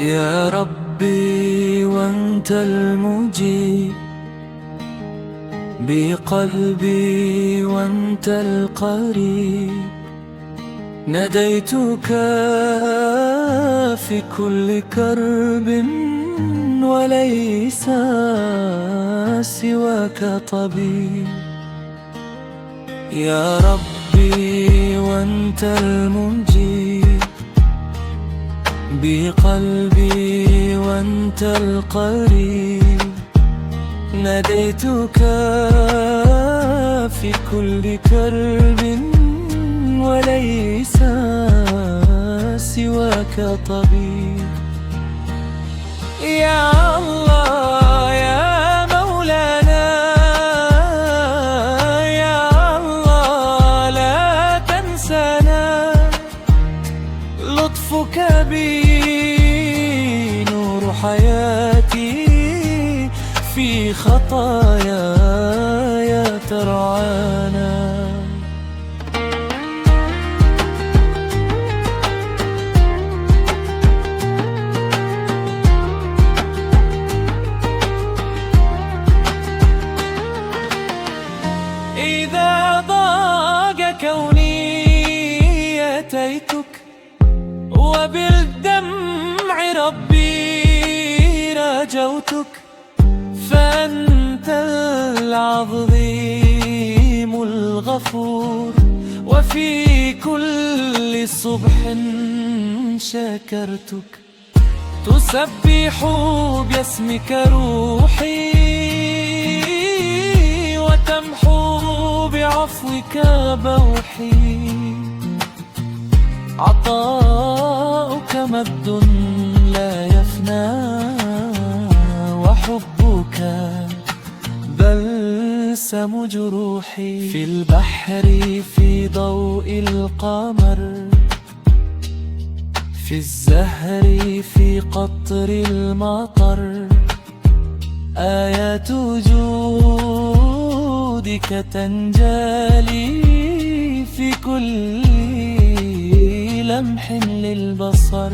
يا ربي وانت المجيب بقلبي وانت القريب، ناديتك في كل كرب وليس سواك طبيب. يا ربي وانت المجيب بقلبي وانت القريب، ناديتك في كل كرب وليس سواك طبيب. يا الله يا مولانا يا الله لا تنسانا، لطفك بي نور حياتي، في خطاياي ترعانا. إذا ضاق كوني أتيتك، وبالدمع ربي رجوتك، فأنت العظيم الغفور، وفي كل صبح شكرتك، تسبح باسمك روحي، وتمحو بعفوك بوحي. عطاؤك مجد لا يفنى، وحبك بلسم جروحي. في البحر في ضوء القمر، في الزهر في قطر المطر، آيات جودك تنجلي في كل لمح للبصر.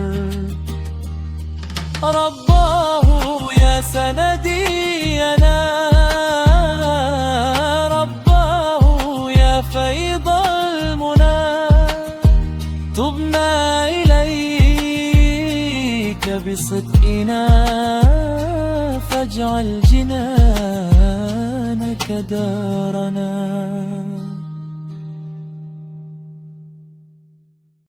رباه يا سندي أنا، رباه يا فيض المنى، تبنا إليك بصدقنا، فاجعل جنانك دارنا.